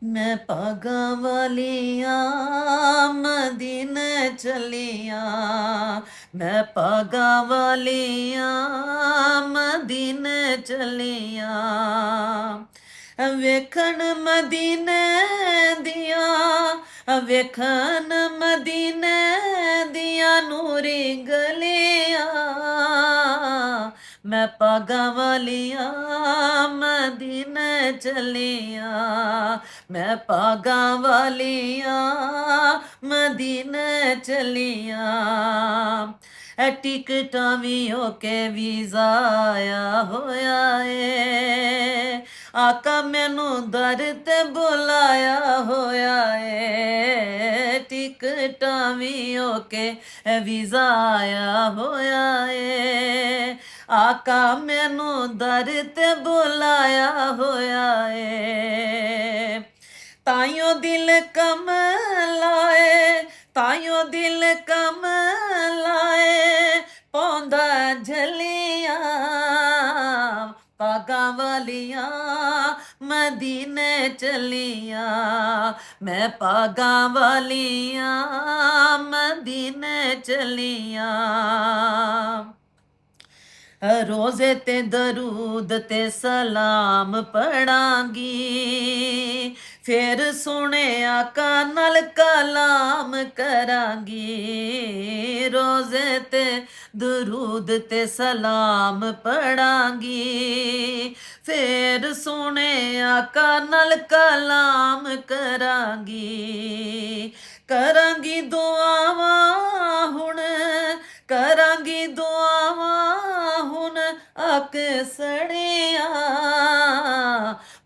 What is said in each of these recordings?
मैं पागा वालिया मदीने चलिया, मैं पागा वालिया मदीने चलिया, वेखन मदीने दिया, वेखन मदीने दिया नूरी गलिया, मैं पागा वालिया मदीने चलिया, मैं पागा वालिया मदीने चलिया, टिकटां भी होके वीज़ा आया होया है, आका मैनू दर ते बुलाया होया है, टिकटां भी होके वीज़ा आया होया है, आका मैनू दर ते बुलाया होया है, ताइयों दिल कम लाए, ताइयों दिल कम लाए, पौंदा झलिया, पागा वालिया मदीने चलिया, मैं पागा वालिया मदीने चलिया, रोज़े ते दरूद ते सलाम पढ़ांगी, फिर सुने आका नाल कलाम करांगी, रोज़े ते दरूद ते सलाम पढ़ांगी, फिर सुने आका नाल कलाम करांगी, करांगी दुआवां हुण, करांगी दुआवां हुण अक सड़िया,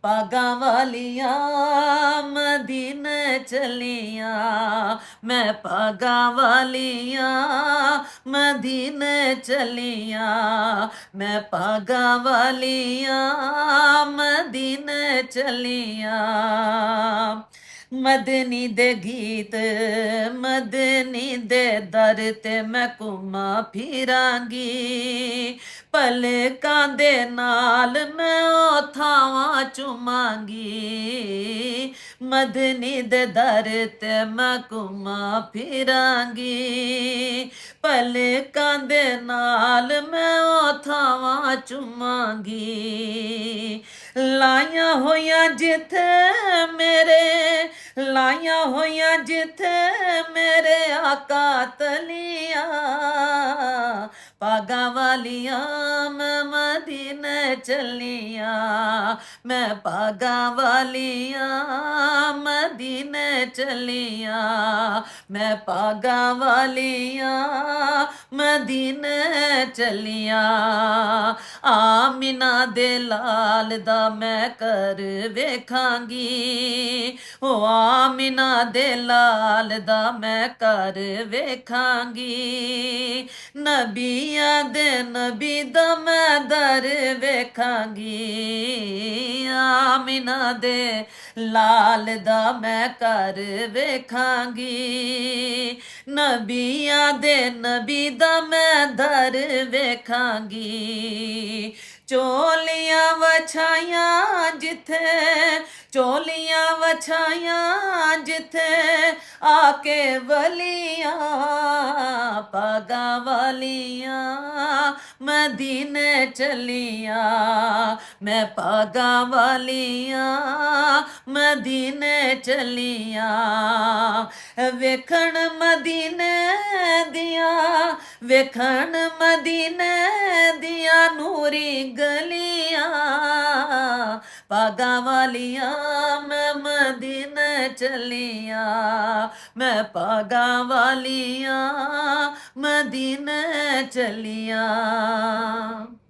पागा वालिया मदीने चलिया, मैं पागा वालिया मदीने चलिया, मैं पागा वालिया मदीने चलिया, मदनी दे गीत मदनी दे दर ते मैं घुमा फिरांगी, पलकां दे नाल मैं ओ थावां चुमांगी, मदनी दे दर ते मैं घुमा फिरांगी, पलकां दे नाल मैं ओ थावां चुमांगी, लाइयां होइयां जिथे मेरे, लाइयां होइयां जिथे मेरे आका तलिया, पागा वालिया मैं मदीने चलिया, मैं पागा वालिया मदीने चलिया, मैं पागा वालिया मदीने चलिया, आमिना दे लाल दा मैं कर वेखांगी, ओ आमिना दे लाल दा मैं कर वेखांगी, नबिया दे नबी दा मैं दर वेखांगी, आमिना दे लाल दा मैं कर वेखांगी, नबिया दे नबी दा मैं दर वेखांगी, चोलियां वछाइयां जिथे, चोलियां वछाइयां जिथे आके वलिया, पागा वालिया मदीने चलिया, मैं पागा वालिया मदीने चलिया, वेखन मदीने दिया, वेखन मदीने दिया नूरी गलिया, पागा वालिया मैं मदीने चलिया, मैं पागा वालिया मदीने चलिया।